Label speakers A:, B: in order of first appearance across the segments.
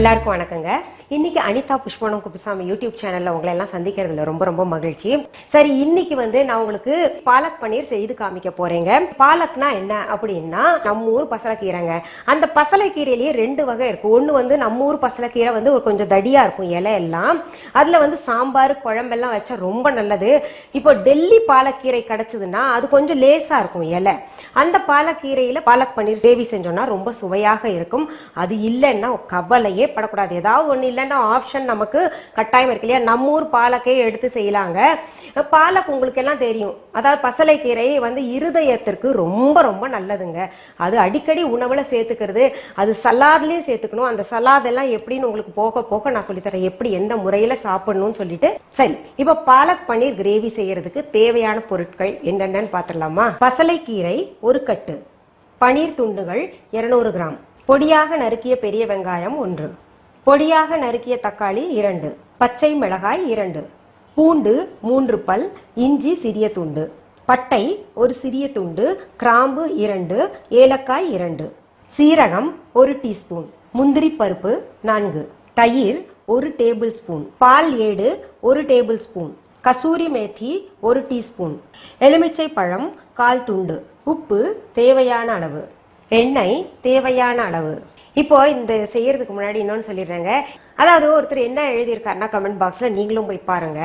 A: எல்லாருக்கும் வணக்கங்க. இன்னைக்கு அனிதா புஷ்பவனம் குப்புசாமி யூடியூப் சேனல்ல உங்களை எல்லாம் சந்திக்கிறதுல ரொம்ப ரொம்ப மகிழ்ச்சி. சரி, இன்னைக்கு நான் உங்களுக்கு பாலக் பன்னீர் செய்து காமிக்க போறேங்க. பாலக்னா என்ன அப்படின்னா நம்ம ஊர் பசலைக்கீரைங்க. அந்த பசலைக்கீரையிலேயே ரெண்டு வகை இருக்கு. ஒன்று நம்ம ஊர் பசலைக்கீரை ஒரு கொஞ்சம் தடியா இருக்கும் இலை எல்லாம். அதுல சாம்பார் குழம்பெல்லாம் வச்சா ரொம்ப நல்லது. இப்போ டெல்லி பாலக்கீரை கிடைச்சதுன்னா அது கொஞ்சம் லேசா இருக்கும் இலை. அந்த பாலக்கீரையில பாலக் பன்னீர் சேவி செஞ்சோம்னா ரொம்ப சுவையாக இருக்கும். அது இல்லைன்னா கவலையே படக்கூடாது. ஏதாவது ஒண்ணு இல்லைன்னா ஆப்ஷன் நமக்கு கட்டாயம் இருக்கு இல்லையா? நம்ம ஊர் பாலக்கே எடுத்து செய்யலாங்க. பாலக் உங்களுக்கு எல்லாம் தெரியும், அதாவது பசலைக்கீரை இருதயத்திற்கு ரொம்ப ரொம்ப நல்லதுங்க. அது அடிக்கடி உணவுல சேர்த்துக்கிறது, அது சலாட்லயும் சேர்த்துக்கணும். அந்த சலாட் எல்லாம் எப்படின்னு உங்களுக்கு போக போக நான் சொல்லித்தரேன், எப்படி எந்த முறையில சாப்பிடணும்னு சொல்லிட்டு. சரி, இப்ப பாலக் பன்னீர் கிரேவி செய்யறதுக்கு தேவையான பொருட்கள் என்னென்னு பார்த்துடலாமா? பசலைக்கீரை ஒரு கட்டு, பன்னீர் துண்டுகள் 200 கிராம், பொடியாக நறுக்கிய பெரிய வெங்காயம் 1, பொடியாக நறுக்கிய தக்காளி 2, பச்சை மிளகாய் 2, பூண்டு 3 பல், இஞ்சி சிறிய துண்டு, பட்டை ஒரு சிறிய துண்டு, கிராம்பு 2, ஏலக்காய் 2, சீரகம் 1 டீஸ்பூன், முந்திரி பருப்பு 4, தயிர் 1 டேபிள் ஸ்பூன், பால் ஏடு 1 table spoon, kasuri methi 1 teaspoon, எலுமிச்சை பழம் 1/4 துண்டு, உப்பு தேவையான அளவு, எண்ணெய் தேவையான அளவு. இப்போ இந்த செய்யறதுக்கு முன்னாடி இன்னொன்னு சொல்லிடுறேங்க. அதாவது ஒருத்தர் என்ன எழுதியிருக்காருன்னா கமெண்ட் பாக்ஸ்ல நீங்களும் போய் பாருங்க.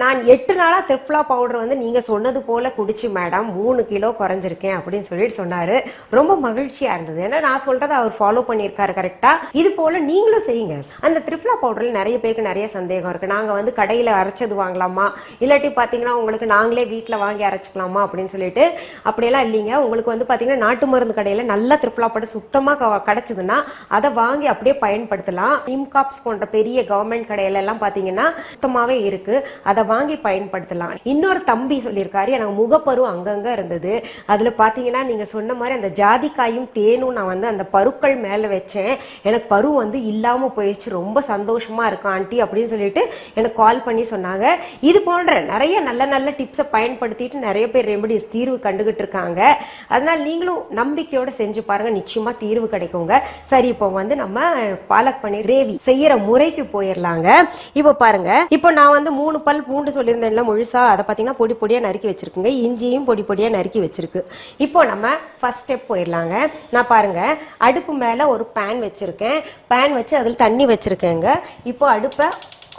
A: நான் 8 நாளா திரிஃப்லா பவுடர் நீங்க சொன்னது போல குடிச்சு மேடம் 3 கிலோ குறைஞ்சிருக்கேன் அப்படின்னு சொல்லிட்டு சொன்னாரு. ரொம்ப மகிழ்ச்சியா இருந்தது. ஏன்னா நான் சொல்றதை அவர் ஃபாலோ பண்ணியிருக்காரு கரெக்டா. இது போல நீங்களும் செய்யுங்க. அந்த திரிஃப்லா பவுடர்ல நிறைய பேருக்கு நிறைய சந்தேகம் இருக்கு. நாங்க கடையில அரைச்சது வாங்கலாமா, இல்லாட்டி பாத்தீங்கன்னா உங்களுக்கு நாங்களே வீட்டுல வாங்கி அரைச்சிக்கலாமா அப்படின்னு சொல்லிட்டு. அப்படியெல்லாம் இல்லைங்க. உங்களுக்கு பாத்தீங்கன்னா நாட்டு மருந்து கடையில நல்ல திரிஃப்லா பவுடர் சுத்தமா கிடைச்சதுன்னா அதை வாங்கி அப்படியே பயன்படுத்தலாம். இம்காப்ஸ் போன்ற பெரிய கவர்மெண்ட் கடையில எல்லாம் பாத்தீங்கன்னா சுத்தமாவே இருக்கு, அதை வாங்கி பயன்படுத்தலாம். இன்னொரு தம்பி சொல்லியிருக்காரு, எனக்கு முகப்பரு அங்கங்க இருந்தது, அதுல பாத்தீங்கன்னா நீங்க சொன்ன மாதிரி அந்த ஜாதிக்காயும் தேனும் நான் அந்த பருக்கள் மேல வச்சேன், எனக்கு பரு இல்லாம போயிடுச்சு, ரொம்ப சந்தோஷமா இருக்கு ஆண்டி அப்படின்னு சொல்லிட்டு எனக்கு கால் பண்ணி சொன்னாங்க. இது போன்ற நிறைய நல்ல நல்ல டிப்ஸை பயன்படுத்திட்டு நிறைய பேர் ரெமடிஸ் தீர்வு கண்டுகிட்டு இருக்காங்க. அதனால நீங்களும் நம்பிக்கையோட செஞ்சு பாருங்க, நிச்சயமா தீர்வு கிடைக்குங்க. சரி, இப்போ நம்ம பாலக் பன்னீர் கிரேவி செய்யற முறைக்கு போயிடலாங்க. இப்போ பாருங்க, இப்போ நான் 3 பல் பூண்டு சொல்லியிருந்தேன் முழுசா, அதை பார்த்தீங்கன்னா பொடி பொடியாக நறுக்கி வச்சிருக்குங்க. இஞ்சியும் பொடி பொடியாக நறுக்கி வச்சிருக்கு. இப்போ நம்ம ஃபர்ஸ்ட் ஸ்டெப் போயிடலாங்க. நான் பாருங்க அடுப்பு மேலே ஒரு பேன் வச்சிருக்கேன். பேன் வச்சு அதில் தண்ணி வச்சிருக்கேங்க. இப்போ அடுப்பை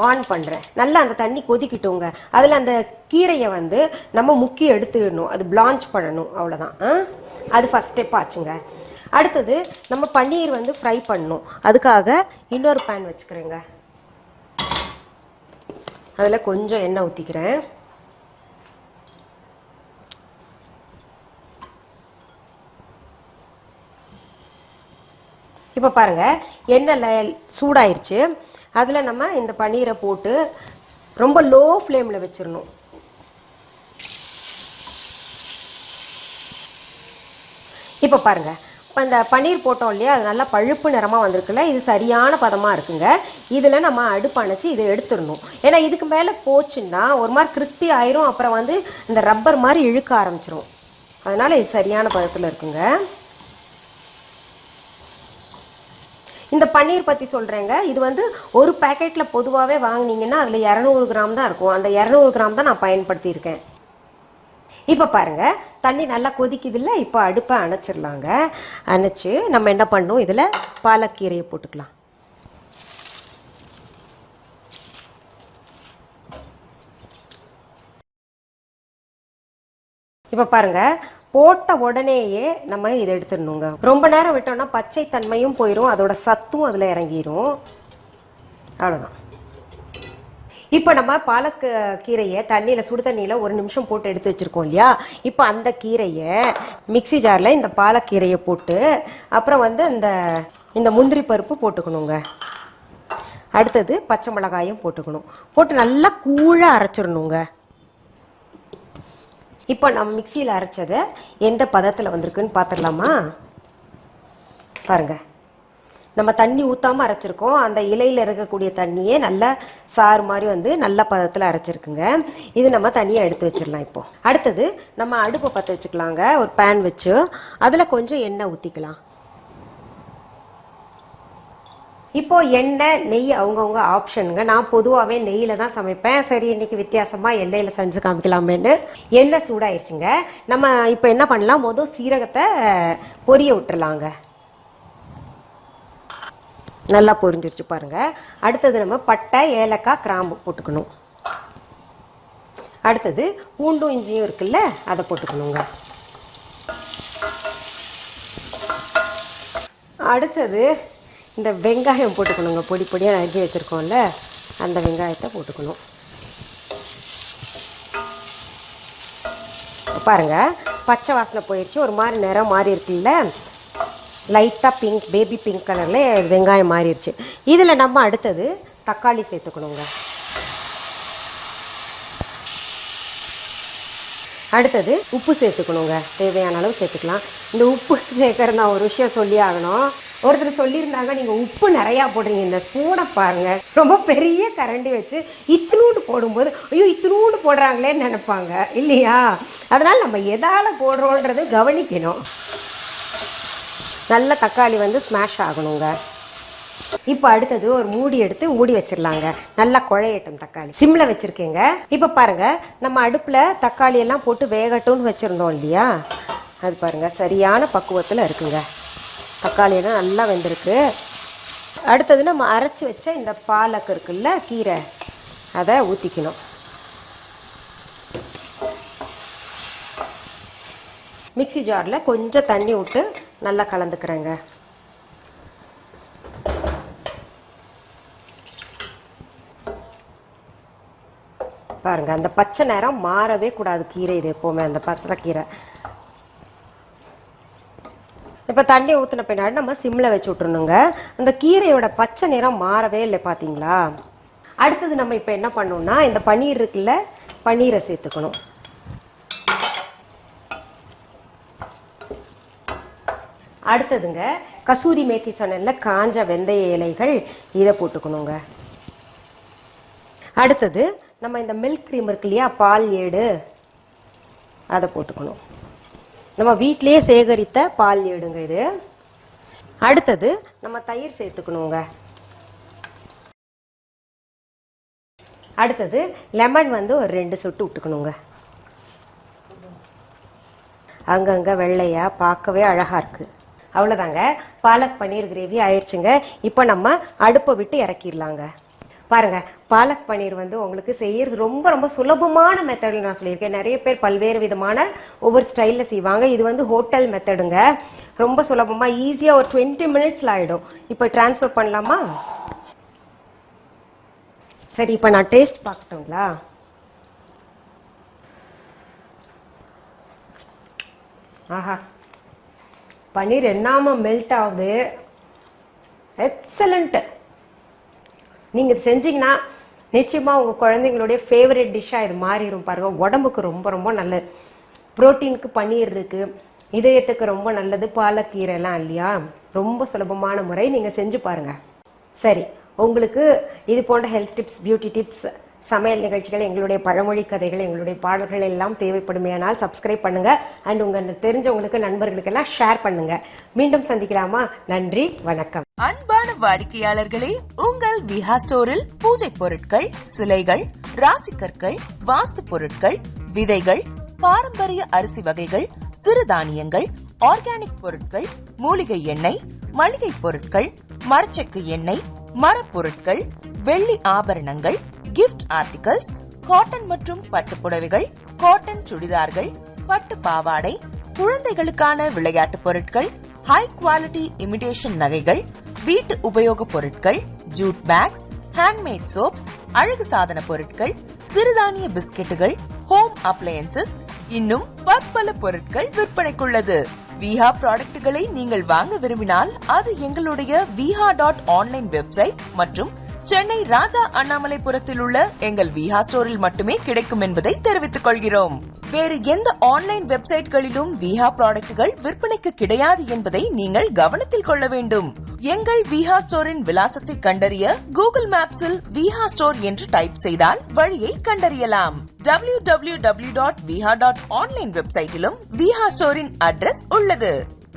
A: ஆன் பண்ணுறேன். நல்லா அந்த தண்ணி கொதிக்கிட்டோங்க. அதில் அந்த கீரையை நம்ம முக்கி எடுத்துடணும், அது பிளான்ச் பண்ணணும், அவ்வளோதான். அது ஃபர்ஸ்ட் ஸ்டெப் ஆச்சுங்க. அடுத்தது நம்ம பன்னீர் ஃப்ரை பண்ணணும். அதுக்காக இன்னொரு பேன் வச்சுக்கிறேங்க. அதில் கொஞ்சம் எண்ணெய் ஊற்றிக்கிறேன். இப்போ பாருங்க, எண்ணெய் சூடாயிருச்சு. அதில் நம்ம இந்த பன்னீரை போட்டு ரொம்ப லோ ஃப்ளேமில் வச்சிடணும். இப்போ பாருங்க, இப்போ இந்த பன்னீர் போட்டோம் இல்லையா, அது நல்லா பழுப்பு நிறமாக வந்திருக்குல்ல, இது சரியான பதமாக இருக்குங்க. இதில் நம்ம அடுப்பு அணைச்சி இதை எடுத்துடணும். ஏன்னா இதுக்கு மேலே போச்சுன்னா ஒரு மாதிரி கிறிஸ்பி ஆயிரும், அப்புறம் இந்த ரப்பர் மாதிரி இழுக்க ஆரம்பிச்சிரும். அதனால இது சரியான பதத்தில் இருக்குங்க. இந்த பன்னீர் பற்றி சொல்கிறேங்க. இது ஒரு பேக்கெட்டில் பொதுவாகவே வாங்கினீங்கன்னா அதில் 200 கிராம் தான் இருக்கும். அந்த 200 கிராம் தான் நான் பயன்படுத்தியிருக்கேன். இப்போ பாருங்க, தண்ணி நல்லா கொதிக்குது இல்லை. இப்போ அடுப்பை அணைச்சிடலாங்க. அணைச்சு நம்ம என்ன பண்ணணும், இதில் பாலக்கீரையை போட்டுக்கலாம். இப்போ பாருங்க, போட்ட உடனேயே நம்ம இதை எடுத்துடணுங்க. ரொம்ப நேரம் விட்டோம்னா பச்சை தன்மையும் போயிடும், அதோட சத்தும் அதில் இறங்கிடும். அவ்வளோதான். இப்போ நம்ம பாலக் கீரையை தண்ணியில் சுடு தண்ணியில் 1 நிமிஷம் போட்டு எடுத்து வச்சுருக்கோம் இல்லையா? இப்போ அந்த கீரையை மிக்சி ஜாரில் இந்த பாலக்கீரையை போட்டு அப்புறம் இந்த முந்திரி பருப்பு போட்டுக்கணுங்க. அடுத்தது பச்சை மிளகாயும் போட்டுக்கணும். போட்டு நல்லா கூழாக அரைச்சிடணுங்க. இப்போ நம்ம மிக்சியில் அரைச்சதை எந்த பதத்தில் வந்திருக்குன்னு பார்த்துடலாமா? பாருங்க, நம்ம தண்ணி ஊற்றாமல் அரைச்சிருக்கோம். அந்த இலையில் இருக்கக்கூடிய தண்ணியே நல்லா சாறு மாதிரி நல்ல பதத்தில் அரைச்சிருக்குங்க. இது நம்ம தனியாக எடுத்து வச்சிடலாம். இப்போ அடுத்தது நம்ம அடுப்பை பற்ற வச்சுக்கலாங்க. ஒரு பேன் வச்சு அதில் கொஞ்சம் எண்ணெய் ஊற்றிக்கலாம். இப்போ எண்ணெய் நெய் அவங்கவுங்க ஆப்ஷனுங்க. நான் பொதுவாகவே நெய்யில தான் சமைப்பேன். சரி இன்னைக்கு வித்தியாசமா எண்ணெயில் செஞ்சு காமிக்கலாமேன்னு எண்ணெய் சூடாயிருச்சுங்க. நம்ம இப்போ என்ன பண்ணலாம், மொதல் சீரகத்தை பொரிய விட்டுறலாங்க. நல்லா பொரிஞ்சிருச்சு பாருங்க. அடுத்தது நம்ம பட்டை, ஏலக்காய், கிராம்பு போட்டுக்கணும். அடுத்தது பூண்டும் இஞ்சியும் இருக்குல்ல, அதை போட்டுக்கணுங்க. அடுத்தது இந்த வெங்காயம் போட்டுக்கணுங்க. பொடி பொடியாக நறுக்கி வச்சுருக்கோம்ல, அந்த வெங்காயத்தை போட்டுக்கணும். பாருங்கள் பச்சை வாசனை போயிடுச்சு. ஒரு மாதிரி நிறம் மாறி இருக்குல்ல, லைட்டாக பிங்க், பேபி பிங்க் கலரில் வெங்காயம் மாறிடுச்சு. இதில் நம்ம அடுத்தது தக்காளி சேர்த்துக்கணுங்க. அடுத்தது உப்பு சேர்த்துக்கணுங்க. தேவையான அளவு சேர்த்துக்கலாம். இந்த உப்பு சேர்க்கறது நான் ஒரு விஷயம் சொல்லி ஆகணும். ஒருத்தர் சொல்லியிருந்தாங்க, நீங்கள் உப்பு நிறையா போடுறீங்க, இந்த ஸ்பூனை பாருங்கள், ரொம்ப பெரிய கரண்டி வச்சு இத்தினூண்டு போடும்போது ஐயோ இத்தினூண்டு போடுறாங்களேன்னு நினைப்பாங்க இல்லையா? அதனால் நம்ம எதால் போடுறோன்றது கவனிக்கணும். நல்ல தக்காளி வந்து ஸ்மாஷ் ஆகணுங்க. இப்போ அடுத்தது ஒரு மூடி எடுத்து மூடி வச்சிடலாங்க. நல்லா குழையட்டும். தக்காளி சிம்ல வச்சிருக்கேங்க. இப்போ பாருங்க, நம்ம அடுப்புல தக்காளி எல்லாம் போட்டு வேகட்டும்னு வச்சிருந்தோம் இல்லையா, அது பாருங்க சரியான பக்குவத்தில் இருக்குங்க. தக்காளி எல்லாம் நல்லா வெந்திருக்கு. அடுத்தது நம்ம அரைச்சி வச்ச இந்த பாலக் இருக்குல்ல, கீரை, அதை ஊற்றிக்கணும். மிக்சி ஜாரில் கொஞ்சம் தண்ணி விட்டு நல்லா கலந்துக்கிறேங்க. பாருங்கள், அந்த பச்சை நேரம் மாறவே கூடாது கீரை. இது எப்போவுமே அந்த பசலைக்கீரை. இப்போ தண்ணி ஊற்றின பின்னாடி நம்ம சிம்மில் வச்சு விட்ருணுங்க. அந்த கீரையோட பச்சை நிறம் மாறவே இல்லை பார்த்தீங்களா? அடுத்தது நம்ம இப்போ என்ன பண்ணோம்னா, இந்த பன்னீர் இருக்குல்ல, பன்னீரை சேர்த்துக்கணும். அடுத்ததுங்க கசூரி மேத்தி சொன்னேன்ல, காஞ்ச வெந்தய இலைகள், இதை போட்டுக்கணுங்க. அடுத்தது நம்ம இந்த மில்க் க்ரீம் இருக்கு இல்லையா, பால் ஏடு, அதை போட்டுக்கணும். நம்ம வீட்டிலேயே சேகரித்த பால் ஏடுங்க இது. அடுத்தது நம்ம தயிர் சேர்த்துக்கணுங்க. அடுத்தது லெமன் வந்து ஒரு 2 சொட்டு விட்டுக்கணுங்க. அங்கங்கே வெள்ளையா பார்க்கவே அழகாக இருக்குது. அவ்வளோதாங்க, பாலக் பன்னீர் கிரேவி ஆயிடுச்சுங்க. இப்போ நம்ம அடுப்பை விட்டு இறக்கிடலாங்க. பாருங்கள், பாலக் பன்னீர் வந்து உங்களுக்கு செய்யறது ரொம்ப ரொம்ப சுலபமான மெத்தடில் நான் சொல்லியிருக்கேன். நிறைய பேர் பல்வேறு விதமான ஒவ்வொரு ஸ்டைலில் செய்வாங்க. இது வந்து ஹோட்டல் மெத்தடுங்க. ரொம்ப சுலபமாக ஈஸியாக ஒரு 20 மினிட்ஸில் ஆகிடும். இப்போ ட்ரான்ஸ்ஃபர் பண்ணலாமா? சரி, இப்போ நான் டேஸ்ட் பார்க்கட்டுங்களா? ஆஹா, பன்னீர் என்னாம மெல்ட் ஆகுது. எக்ஸலண்ட்டு. நீங்கள் இது செஞ்சிங்கன்னா நிச்சயமாக உங்கள் குழந்தைங்களுடைய ஃபேவரட் டிஷ்ஷாக இது மாறிடும். பாருங்கள், உடம்புக்கு ரொம்ப ரொம்ப நல்லது. ப்ரோட்டீனுக்கு பன்னீர் இருக்குது, இதயத்துக்கு ரொம்ப நல்லது, பாலக்கீரைலாம் இல்லையா? ரொம்ப சுலபமான முறை, நீங்கள் செஞ்சு பாருங்கள். சரி, உங்களுக்கு இது போன்ற ஹெல்த் டிப்ஸ், பியூட்டி டிப்ஸ், சமையல் நிகழ்ச்சிகள், எங்களுடைய பழமொழி கதைகள், எங்களுடைய பாடல்கள் எல்லாம் தேவைப்படுமையானால் சப்ஸ்கிரைப் பண்ணுங்கள். அண்ட் உங்கள் தெரிஞ்சவங்களுக்கு, நண்பர்களுக்கெல்லாம் ஷேர் பண்ணுங்கள். மீண்டும் சந்திக்கலாமா? நன்றி, வணக்கம்.
B: அன்பான வாடிக்கையாளர்களே, உங்கள் விஹா ஸ்டோரில் பூஜை பொருட்கள், சிலைகள், ராசிக்கற்கள், வாஸ்து பொருட்கள், விதைகள், பாரம்பரிய அரிசி வகைகள், சிறுதானியங்கள், ஆர்கானிக் பொருட்கள், மூலிகை எண்ணெய், மளிகை பொருட்கள், மரச்செக்கு எண்ணெய், மரப்பொருட்கள், வெள்ளி ஆபரணங்கள், கிஃப்ட் ஆர்டிகல்ஸ், காட்டன் மற்றும் பட்டு புடவைகள், காட்டன் சுடிதார்கள், பட்டு பாவாடை, குழந்தைகளுக்கான விளையாட்டு பொருட்கள், ஹை குவாலிட்டி இமிடேஷன் நகைகள், வீட்டு உபயோக பொருட்கள், ஜூட் பேக்ஸ், ஹேண்ட்மேட் சோப்ஸ், அழகு சாதன பொருட்கள், சிறுதானிய பிஸ்கெட்டுகள், ஹோம் அப்ளையன்சஸ், இன்னும் பற்பல பொருட்கள் விற்பனைக்குள்ளது. விஹா ப்ராடக்ட்களை நீங்கள் வாங்க விரும்பினால் அது எங்களுடைய viha.online வெப்சைட் மற்றும் சென்னை ராஜா அண்ணாமலைபுரத்தில் உள்ள எங்கள் விஹா ஸ்டோரில் மட்டுமே கிடைக்கும் என்பதை தெரிவித்துக் கொள்கிறோம். வேறு எந்த ஆன்லைன் வெப்சைட்களிலும் விஹா ப்ராடக்ட்கள் விற்பனைக்கு கிடையாது என்பதை நீங்கள் கவனத்தில் கொள்ள வேண்டும். எங்கள் விஹா ஸ்டோரின் விலாசத்தை கண்டறிய கூகுள் மேப்ஸில் விஹா ஸ்டோர் என்று டைப் செய்தால் வழியை கண்டறியலாம். www.viha.online வெப்சைட்டிலும் விஹா ஸ்டோரின் அட்ரஸ் உள்ளது.